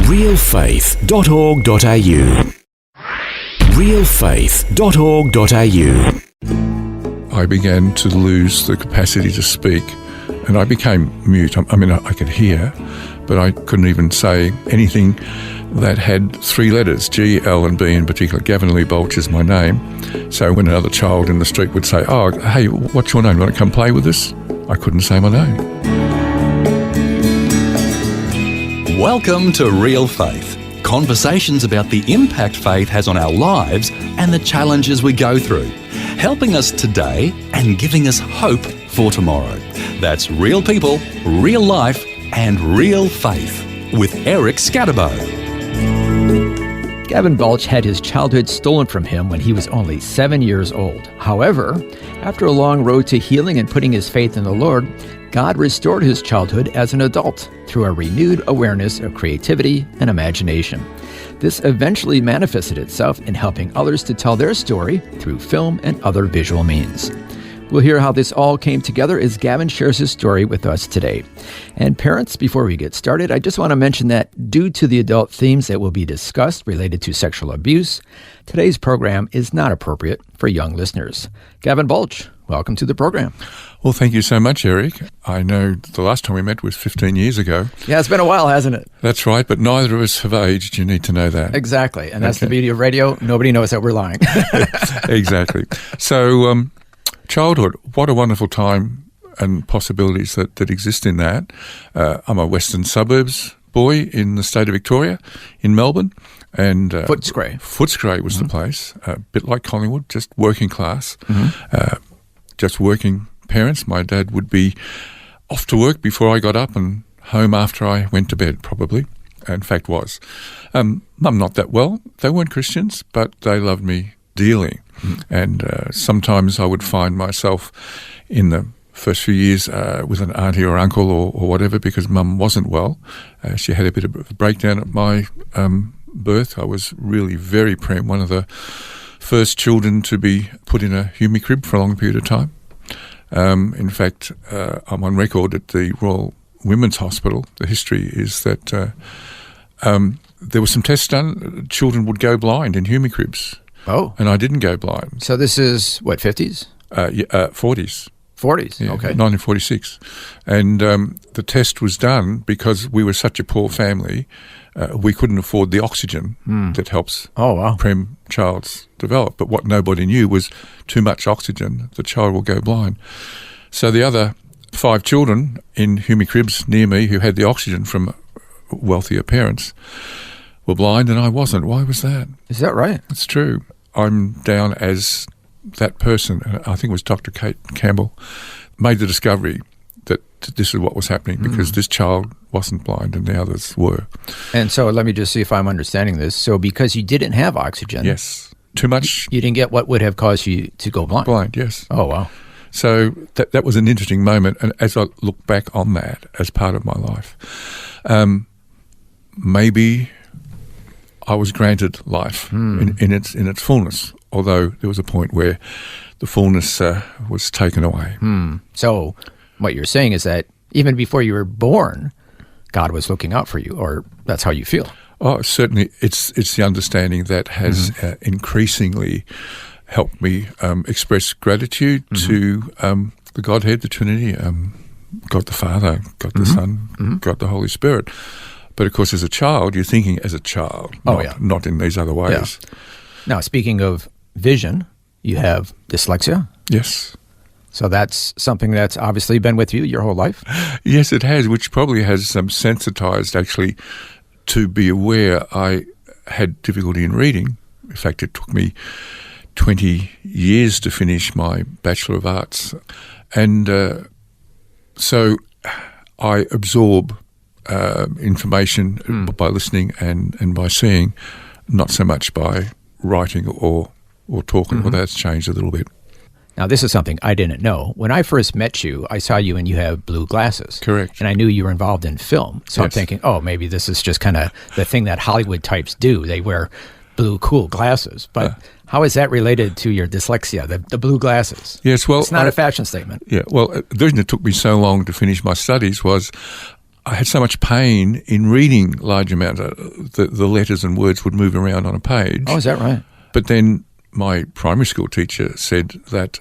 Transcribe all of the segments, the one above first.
realfaith.org.au. realfaith.org.au. I began to lose the capacity to speak, and I became mute. I mean, I could hear, but I couldn't even say anything that had three letters, G, L and B in particular. Gavin Baulch is my name. So when another child in the street would say, "Oh, hey, what's your name? You want to come play with us?" I couldn't say my name. Welcome to Real Faith. Conversations about the impact faith has on our lives and the challenges we go through. Helping us today and giving us hope for tomorrow. That's real people, real life and real faith with Eric Scatterbo. Gavin Baulch had his childhood stolen from him when he was only 7 years old. However, after a long road to healing and putting his faith in the Lord, God restored his childhood as an adult through a renewed awareness of creativity and imagination. This eventually manifested itself in helping others to tell their story through film and other visual means. We'll hear how this all came together as Gavin shares his story with us today. And parents, before we get started, I just want to mention that due to the adult themes that will be discussed related to sexual abuse, today's program is not appropriate for young listeners. Gavin Baulch, welcome to the program. Well, thank you so much, Eric. I know the last time we met was 15 years ago. Yeah, it's been a while, hasn't it? That's right, but neither of us have aged. You need to know that. Exactly, and that's the beauty of radio. Nobody knows that we're lying. Exactly. So, childhood, what a wonderful time and possibilities that exist in that. I'm a Western Suburbs boy in the state of Victoria, in Melbourne. And Footscray was the place, a bit like Collingwood, just working class, just working parents. My dad would be off to work before I got up and home after I went to bed, probably. In fact, was. Mum, not that well. They weren't Christians, but they loved me dearly. And sometimes I would find myself in the first few years with an auntie or uncle or whatever because Mum wasn't well. She had a bit of a breakdown at my birth. I was really very prim, one of the first children to be put in a humicrib for a long period of time. In fact, I'm on record at the Royal Women's Hospital. The history is that there were some tests done. Children would go blind in humicribs. Oh. And I didn't go blind. So this is, what, 50s? 40s. 40s, yeah, okay. 1946. And the test was done because we were such a poor family, we couldn't afford the oxygen that helps prem childs develop. But what nobody knew was too much oxygen, the child will go blind. So the other 5 children in humicribs near me who had the oxygen from wealthier parents were blind and I wasn't. Why was that? Is that right? It's true. I'm down as that person, I think it was Dr. Kate Campbell, made the discovery that this is what was happening because this child wasn't blind and the others were. And so let me just see if I'm understanding this. So because you didn't have oxygen. Yes. Too much. You didn't get what would have caused you to go blind. Blind, yes. Oh, wow. So that was an interesting moment. And as I look back on that as part of my life, maybe I was granted life in its fullness, although there was a point where the fullness was taken away. So what you're saying is that even before you were born, God was looking out for you, or that's how you feel. Oh, certainly. It's the understanding that has increasingly helped me express gratitude to the Godhead, the Trinity, God the Father, God the Son, God the Holy Spirit. But, of course, as a child, you're thinking as a child, not in these other ways. Yeah. Now, speaking of vision, you have dyslexia? Yes. So that's something that's obviously been with you your whole life? Yes, it has, which probably has sensitized, actually, to be aware I had difficulty in reading. In fact, it took me 20 years to finish my Bachelor of Arts. And so I absorb information by listening and by seeing, not so much by writing or talking. Well, that's changed a little bit. Now, this is something I didn't know. When I first met you, I saw you and you have blue glasses. Correct. And I knew you were involved in film. So I'm thinking, maybe this is just kind of the thing that Hollywood types do. They wear blue, cool glasses. But how is that related to your dyslexia, the blue glasses? Yes, well... It's not a fashion statement. Yeah, well, the reason it took me so long to finish my studies was I had so much pain in reading large amounts. The letters and words would move around on a page. Oh, is that right? But then my primary school teacher said that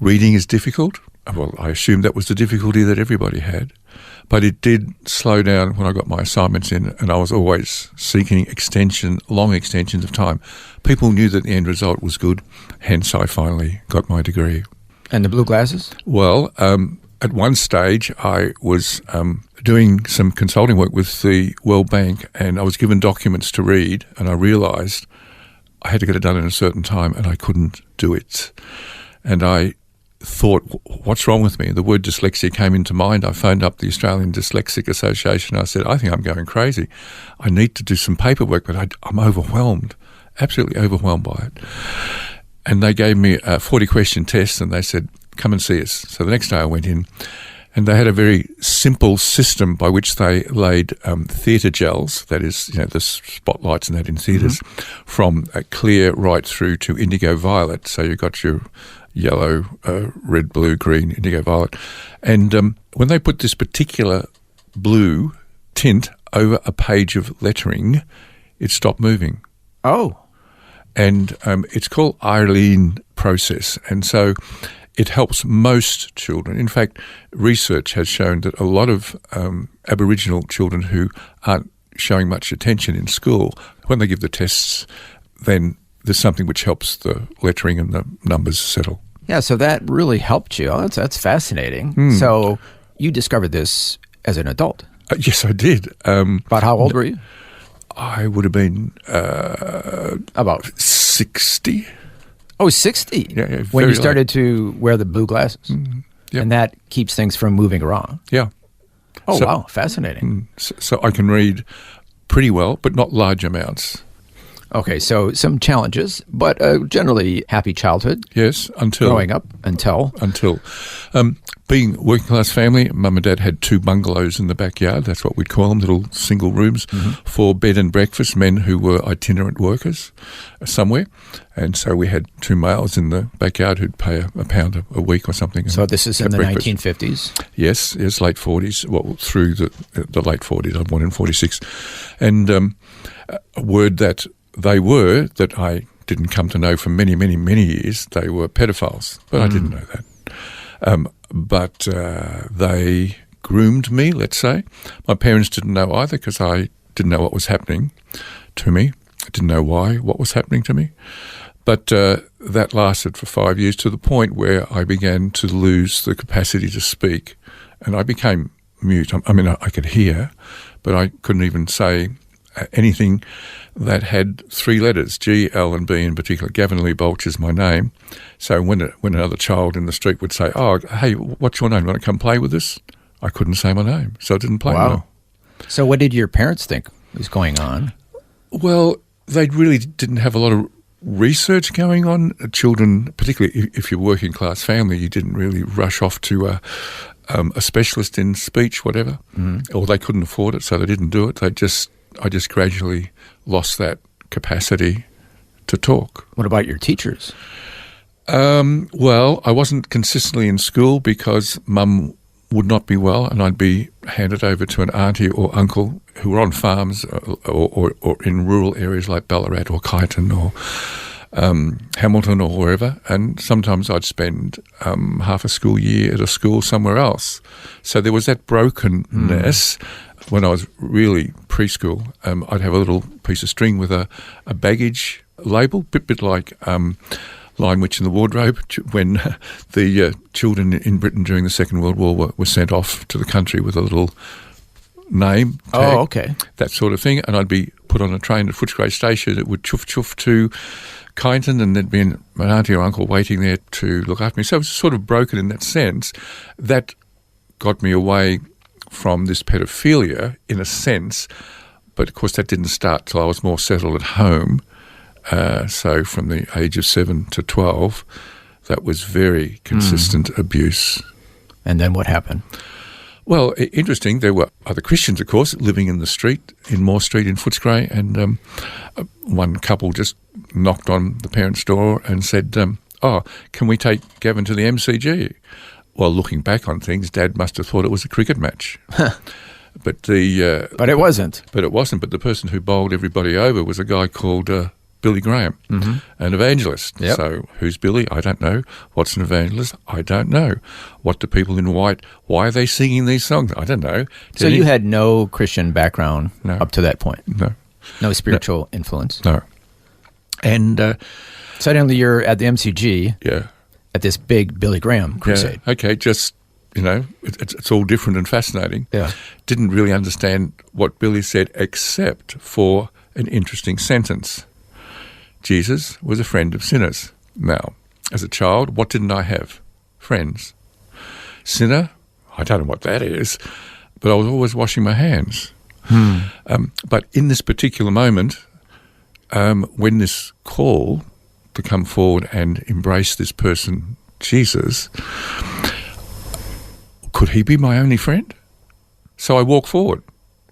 reading is difficult. Well, I assumed that was the difficulty that everybody had. But it did slow down when I got my assignments in, and I was always seeking long extensions of time. People knew that the end result was good, hence I finally got my degree. And the blue glasses? Well, at one stage I was doing some consulting work with the World Bank, and I was given documents to read, and I realised I had to get it done in a certain time, and I couldn't do it. And I thought, what's wrong with me? The word dyslexia came into mind. I phoned up the Australian Dyslexic Association. I said, I think I'm going crazy. I need to do some paperwork, but I'm overwhelmed, absolutely overwhelmed by it. And they gave me a 40-question test, and they said, come and see us. So the next day I went in, and they had a very simple system by which they laid theatre gels, that is, the spotlights and that in theatres, from clear right through to indigo violet. So you got your yellow, red, blue, green, indigo, violet. And when they put this particular blue tint over a page of lettering, it stopped moving. Oh. And it's called Eileen process. And so it helps most children. In fact, research has shown that a lot of Aboriginal children who aren't showing much attention in school, when they give the tests, then there's something which helps the lettering and the numbers settle. Yeah, so that really helped you. Oh, that's fascinating. So you discovered this as an adult. Yes, I did. About how old were you? I would have been About 60. Oh, 60? Yeah, when very you started to wear the blue glasses. Yep. And that keeps things from moving wrong. Yeah. Oh, wow, fascinating. So I can read pretty well, but not large amounts. Okay, so some challenges, but generally happy childhood. Yes, until growing up until being a working class family. Mum and Dad had 2 bungalows in the backyard. That's what we'd call them, little single rooms for bed and breakfast. Men who were itinerant workers somewhere, and so we had 2 males in the backyard who'd pay a pound a week or something. So this is in the breakfast. 1950s. Yes, late 40s. Well, through the late 40s. I was born in 46, and a word that I didn't come to know for many, many, many years, they were pedophiles. But I didn't know that. But they groomed me, let's say. My parents didn't know either because I didn't know what was happening to me. I didn't know what was happening to me. But that lasted for 5 years to the point where I began to lose the capacity to speak. And I became mute. I mean, I could hear, but I couldn't even say anything that had 3 letters, G, L and B in particular. Gavin Baulch is my name. So when another child in the street would say, oh, hey, what's your name? Want to come play with us? I couldn't say my name, so I didn't play with them. So what did your parents think was going on? Well, they really didn't have a lot of research going on. Children, particularly if you're a working class family, you didn't really rush off to a specialist in speech, whatever, or they couldn't afford it, so they didn't do it. I just gradually lost that capacity to talk. What about your teachers? Well, I wasn't consistently in school because Mum would not be well, and I'd be handed over to an auntie or uncle who were on farms or in rural areas like Ballarat or Kyneton or Hamilton or wherever, and sometimes I'd spend half a school year at a school somewhere else. So there was that brokenness. When I was really preschool, I'd have a little piece of string with a baggage label, bit like Lion Witch in the Wardrobe, when the children in Britain during the Second World War were sent off to the country with a little name tag, oh, okay, that sort of thing, and I'd be put on a train at Footscray Station. It would chuff to Kyneton, and there'd be an auntie or uncle waiting there to look after me. So it was sort of broken in that sense. That got me away from this pedophilia in a sense, but of course that didn't start till I was more settled at home. So from the age of 7 to 12, that was very consistent abuse. And then what happened? Well, interesting. There were other Christians, of course, living in the street, in Moore Street in Footscray, and one couple just knocked on the parents' door and said, oh, can we take Gavin to the MCG? Well, looking back on things, Dad must have thought it was a cricket match. But But it wasn't. But it wasn't. But the person who bowled everybody over was a guy called Billy Graham, an evangelist. Yep. So who's Billy? I don't know. What's an evangelist? I don't know. What do people in white, why are they singing these songs? I don't know. So you had no Christian background up to that point? No. No spiritual influence? No. And suddenly you're at the MCG at this big Billy Graham crusade. Yeah, okay, just, it's all different and fascinating. Yeah. Didn't really understand what Billy said except for an interesting sentence. Jesus was a friend of sinners. Now, as a child, what didn't I have? Friends. Sinner? I don't know what that is, but I was always washing my hands. But in this particular moment, when this call to come forward and embrace this person, Jesus, could he be my only friend? So I walked forward,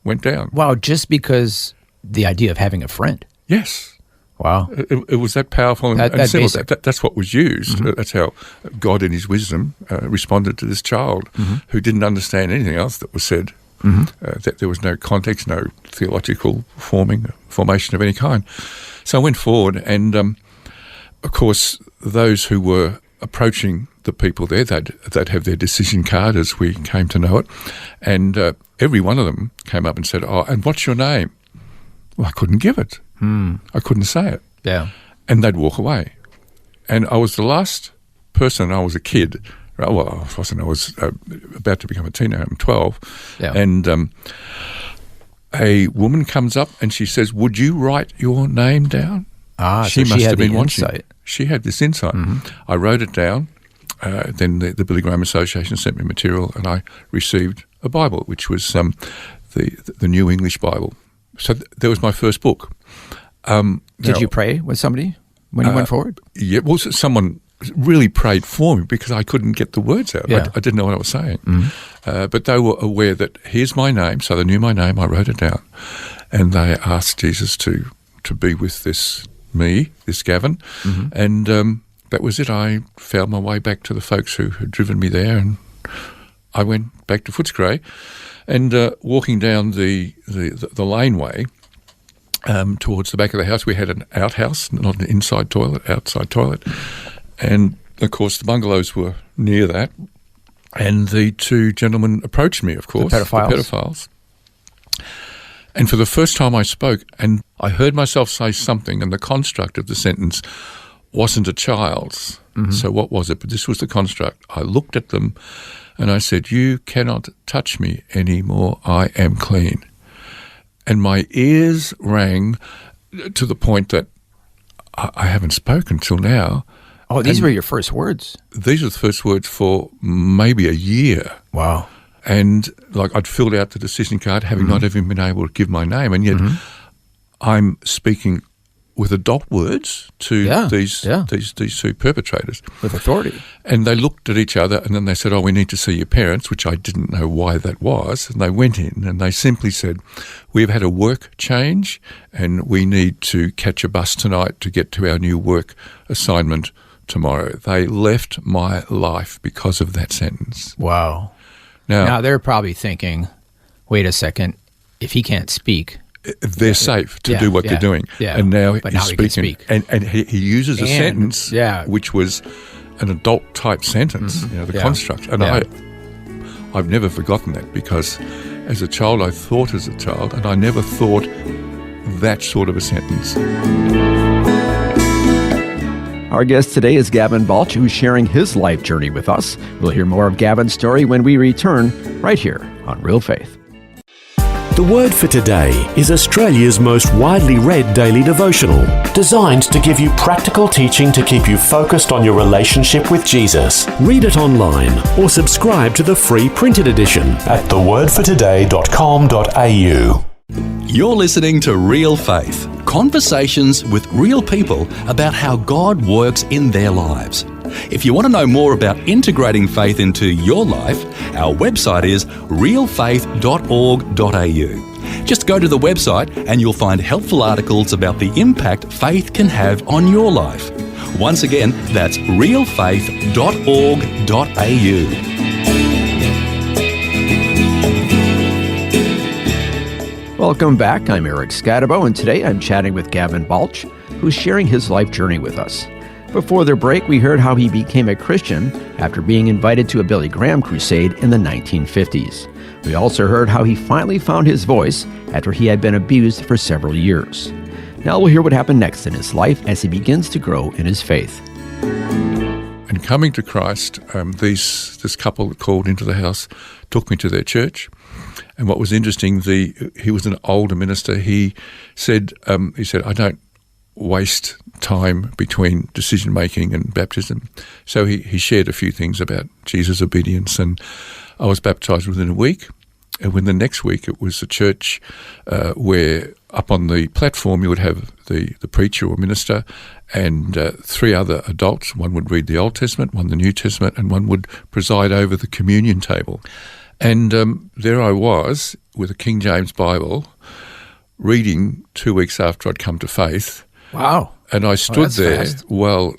went down. Wow, just because the idea of having a friend. Yes. Wow. It was that powerful and That simple. basic. That's what was used. That's how God in his wisdom responded to this child who didn't understand anything else that was said. That there was no context, no theological formation of any kind. So I went forward and, of course, those who were approaching the people there, they'd have their decision card as we came to know it, and every one of them came up and said, "Oh, and what's your name?" Well, I couldn't give it. I couldn't say it. Yeah. And they'd walk away. And I was the last person. I was a kid. Well, I wasn't. I was about to become a teenager. I'm 12. Yeah. And a woman comes up and she says, "Would you write your name down?" She must have been watching. Insight. She had this insight. I wrote it down. Then the Billy Graham Association sent me material, and I received a Bible, which was the New English Bible. So there was my first book. Did you pray with somebody when you went forward? Yeah, well, someone really prayed for me because I couldn't get the words out. Yeah. I didn't know what I was saying. But they were aware that here's my name, so they knew my name. I wrote it down. And they asked Jesus to be with this Gavin. And that was it. I found my way back to the folks who had driven me there, and I went back to Footscray. And walking down the laneway towards the back of the house, we had an outhouse, not an inside toilet, outside toilet. And, of course, the bungalows were near that. And the two gentlemen approached me, of course. The pedophiles. And for the first time I spoke, and I heard myself say something, and the construct of the sentence wasn't a child's. So what was it? But this was the construct. I looked at them and I said, "You cannot touch me anymore. I am clean." And my ears rang to the point that I haven't spoken till now. Oh, these were your first words? These were the first words for maybe a year. Wow. And I'd filled out the decision card, having not even been able to give my name, and yet I'm speaking with adult words to these two perpetrators. With authority. And they looked at each other and then they said, "Oh, we need to see your parents," which I didn't know why that was. And they went in and they simply said, "We've had a work change and we need to catch a bus tonight to get to our new work assignment tomorrow." They left my life because of that sentence. Wow. Now they're probably thinking, wait a second, if he can't speak, they're safe to do what they're doing. Yeah. And now But he's now he can speaking. speak. And he uses a sentence which was an adult-type sentence, the construct. And I've never forgotten that because as a child I thought as a child and I never thought that sort of a sentence. Our guest today is Gavin Baulch, who's sharing his life journey with us. We'll hear more of Gavin's story when we return right here on Real Faith. The Word for Today is Australia's most widely read daily devotional, designed to give you practical teaching to keep you focused on your relationship with Jesus. Read it online or subscribe to the free printed edition at thewordfortoday.com.au. You're listening to Real Faith, conversations with real people about how God works in their lives. If you want to know more about integrating faith into your life, our website is realfaith.org.au. Just go to the website and you'll find helpful articles about the impact faith can have on your life. Once again, that's realfaith.org.au. Welcome back. I'm Eric Scatabo, and today I'm chatting with Gavin Baulch, who's sharing his life journey with us. Before the break, we heard how he became a Christian after being invited to a Billy Graham crusade in the 1950s. We also heard how he finally found his voice after he had been abused for several years. Now we'll hear what happened next in his life as he begins to grow in his faith. And coming to Christ, this couple that called into the house took me to their church. And what was interesting, he was an older minister. He said, I don't waste time between decision making and baptism. So he shared a few things about Jesus' obedience, and I was baptized within a week. And when the next week it was a church where up on the platform you would have the preacher or minister and three other adults. One would read the Old Testament, one the New Testament, and one would preside over the communion table. And there I was with a King James Bible reading 2 weeks after I'd come to faith. Wow. And I stood there. Fast. Well,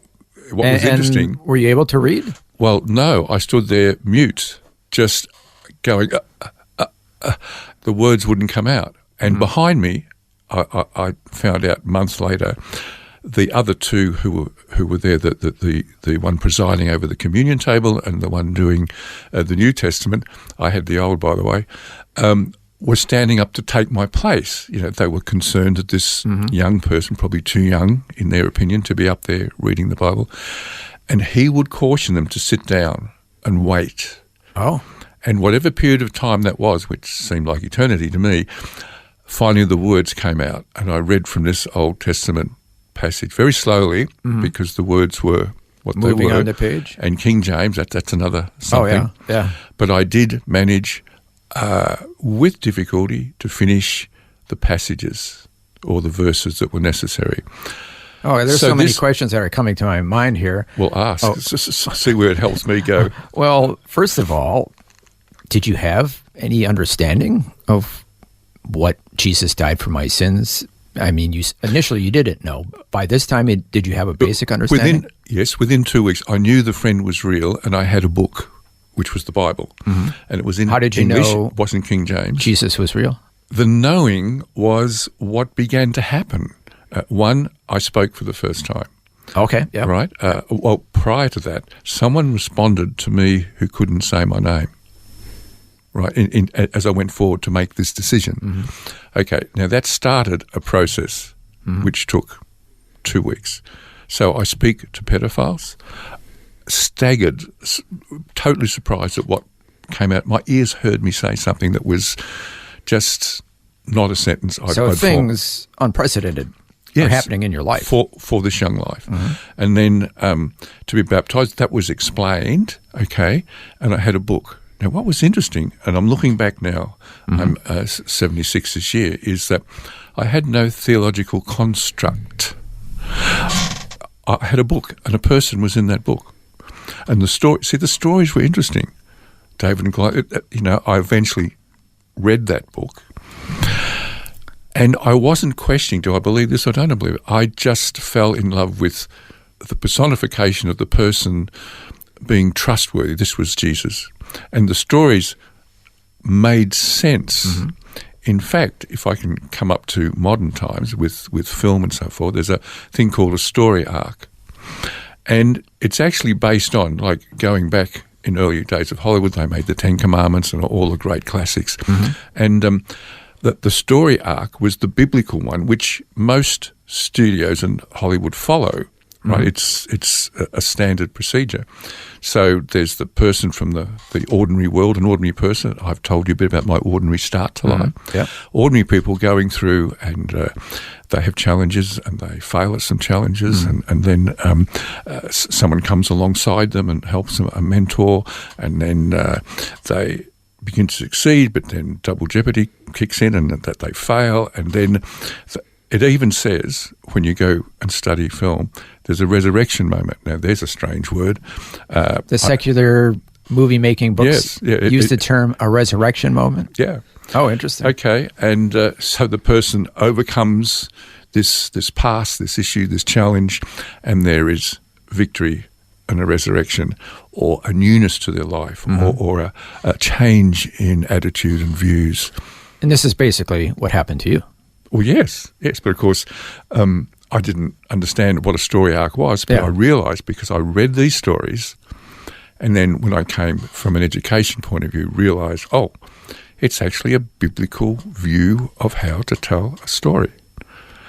what was interesting... And were you able to read? Well, no. I stood there mute, just going... the words wouldn't come out. And behind me, I found out months later, the other two who were there, the one presiding over the communion table and the one doing the New Testament, I had the old, by the way, were standing up to take my place. You know, they were concerned that this young person, probably too young in their opinion, to be up there reading the Bible. And he would caution them to sit down and wait. Oh. And whatever period of time that was, which seemed like eternity to me, finally the words came out. And I read from this Old Testament passage very slowly because the words were what they were. Moving on the page. And King James, that's another something. Oh, yeah. But I did manage with difficulty to finish the passages or the verses that were necessary. Oh, there's so many questions that are coming to my mind here. Well, ask. See where it helps me go. Well, first of all, did you have any understanding of what Jesus died for my sins? I mean, initially you didn't know. By this time, did you have a basic understanding? Within 2 weeks, I knew the friend was real, and I had a book, which was the Bible, and it was in How did you English. know it wasn't King James. Jesus was real? The knowing was what began to happen. One, I spoke for the first time. Okay, yeah. Right? Well, prior to that, someone responded to me who couldn't say my name. Right, as I went forward to make this decision. Okay, now that started a process which took 2 weeks. So I speak to pedophiles, staggered, totally surprised at what came out. My ears heard me say something that was just not a sentence I'd things unprecedented are happening in your life. For this young life. And then to be baptized, that was explained, okay, and I had a book. Now, what was interesting, and I'm looking back now, I'm 76 this year, is that I had no theological construct. I had a book, and a person was in that book. And the stories were interesting. David and Goliath, I eventually read that book. And I wasn't questioning, do I believe this or don't I believe it? I just fell in love with the personification of the person being trustworthy. This was Jesus. And the stories made sense. In fact, if I can come up to modern times with film and so forth, there's a thing called a story arc. And it's actually based on, like going back in earlier days of Hollywood, they made the Ten Commandments and all the great classics. And the story arc was the biblical one, which most studios in Hollywood follow. Right, it's a standard procedure. So there's the person from the ordinary world, an ordinary person. I've told you a bit about my ordinary start to life. Yeah. Ordinary people going through, and they have challenges, and they fail at some challenges, and then someone comes alongside them and helps them, a mentor, and then they begin to succeed, but then double jeopardy kicks in, and that they fail, and then it even says, when you go and study film, there's a resurrection moment. Now, there's a strange word. The secular movie-making books use the term a resurrection moment? Yeah. Oh, interesting. Okay, and so the person overcomes this past, this issue, this challenge, and there is victory and a resurrection, or a newness to their life, or a change in attitude and views. And this is basically what happened to you. Well, yes, but of course, I didn't understand what a story arc was, but I realised because I read these stories, and then when I came from an education point of view, realised, it's actually a biblical view of how to tell a story.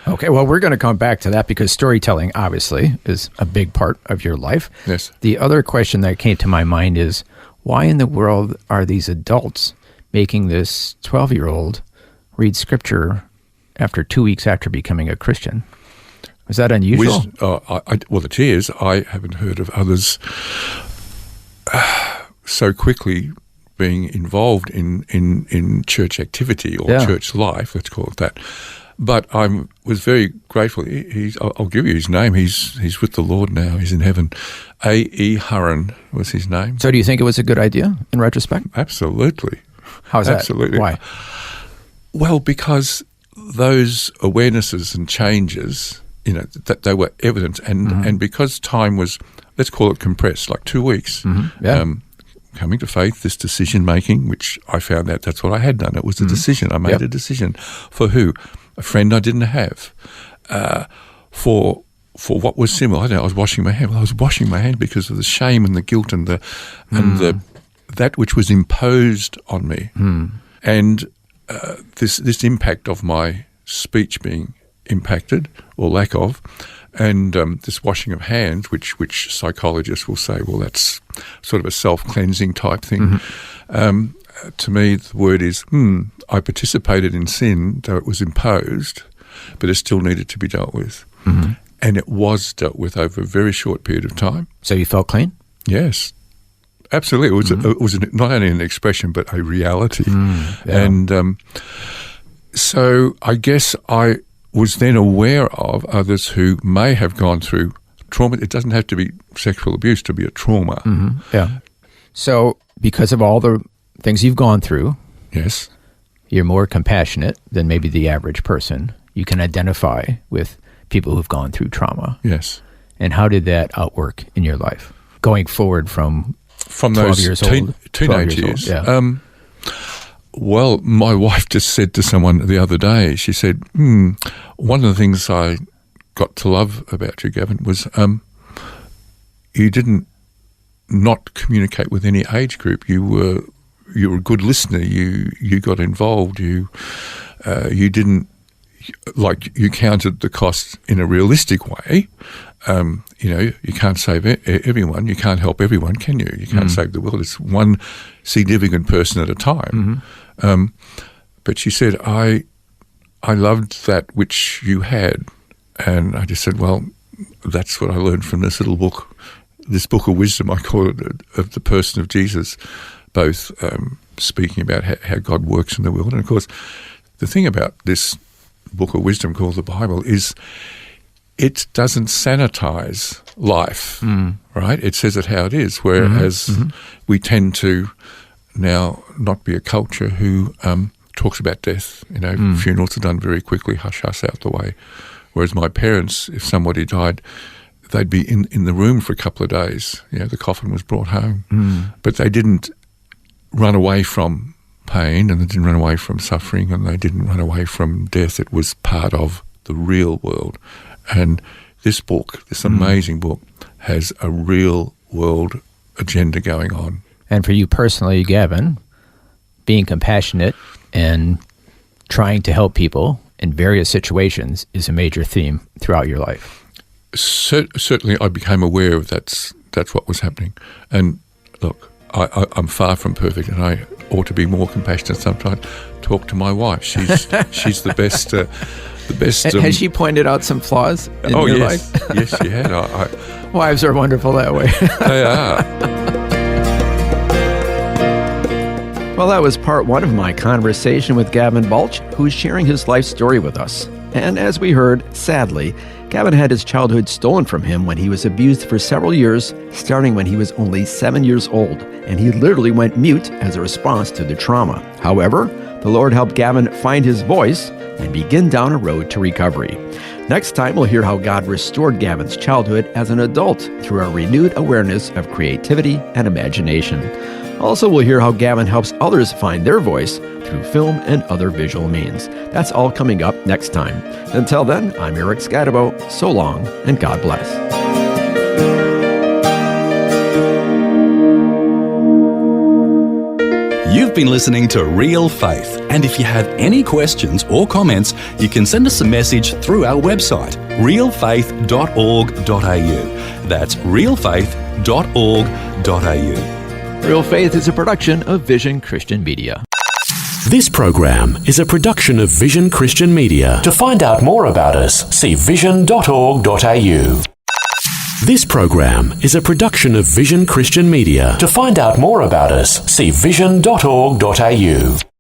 Okay, well, we're going to come back to that because storytelling, obviously, is a big part of your life. Yes. The other question that came to my mind is, why in the world are these adults making this 12-year-old read Scripture after 2 weeks after becoming a Christian? Is that unusual? Well, it is. I haven't heard of others so quickly being involved in church activity or church life, let's call it that. But I was very grateful. I'll give you his name. He's with the Lord now. He's in heaven. A.E. Hurren was his name. So do you think it was a good idea in retrospect? Absolutely. How's that? Absolutely. Why? Well, because those awarenesses and changes, that they were evident, and because time was, let's call it compressed, like 2 weeks. Coming to faith, this decision making, which I found out that's what I had done. It was a decision. I made a decision for who? A friend I didn't have. For what was similar. I don't know, I was washing my hand. Well, I was washing my hand because of the shame and the guilt and the that which was imposed on me, and this impact of my speech being impacted or lack of, and this washing of hands, which psychologists will say, well, that's sort of a self-cleansing type thing. To me, the word is, I participated in sin, though it was imposed, but it still needed to be dealt with. And it was dealt with over a very short period of time. So you felt clean? Yes, absolutely. It was not only an expression, but a reality. And so I guess I was then aware of others who may have gone through trauma. It doesn't have to be sexual abuse to be a trauma. So because of all the things you've gone through, yes, you're more compassionate than maybe the average person. You can identify with people who've gone through trauma. Yes. And how did that outwork in your life going forward from 12 those years old? Teenage years. Well, my wife just said to someone the other day, she said, one of the things I got to love about you, Gavin, was you didn't not communicate with any age group. You were a good listener. You got involved. You didn't, like, you counted the costs in a realistic way. You can't save everyone. You can't help everyone, can you? You can't save the world. It's one significant person at a time. But she said, I loved that which you had. And I just said, well, that's what I learned from this little book, this book of wisdom, I call it, of the person of Jesus, both speaking about how God works in the world. And, of course, the thing about this book of wisdom called the Bible is it doesn't sanitize life, right? It says it how it is, whereas we tend to now not be a culture who talks about death. Funerals are done very quickly, hush out the way. Whereas my parents, if somebody died, they'd be in the room for a couple of days. The coffin was brought home. But they didn't run away from pain, and they didn't run away from suffering, and they didn't run away from death. It was part of the real world. And this book, this amazing book, has a real world agenda going on. And for you personally, Gavin, being compassionate and trying to help people in various situations is a major theme throughout your life. Certainly I became aware of that's what was happening. And look, I'm far from perfect, and I ought to be more compassionate sometimes. Talk to my wife. She's the best. Has she pointed out some flaws in your life? Yes, she had. Wives are wonderful that way. They are. Well, that was part one of my conversation with Gavin Baulch, who's sharing his life story with us. And as we heard, sadly, Gavin had his childhood stolen from him when he was abused for several years, starting when he was only 7 years old, and he literally went mute as a response to the trauma. However, the Lord helped Gavin find his voice and begin down a road to recovery. Next time, we'll hear how God restored Gavin's childhood as an adult through a renewed awareness of creativity and imagination. Also, we'll hear how Gavin helps others find their voice through film and other visual means. That's all coming up next time. Until then, I'm Eric Scadabo. So long, and God bless. You've been listening to Real Faith, and if you have any questions or comments, you can send us a message through our website, realfaith.org.au. That's realfaith.org.au. Real Faith is a production of Vision Christian Media. This program is a production of Vision Christian Media. To find out more about us, see vision.org.au. This program is a production of Vision Christian Media. To find out more about us, see vision.org.au.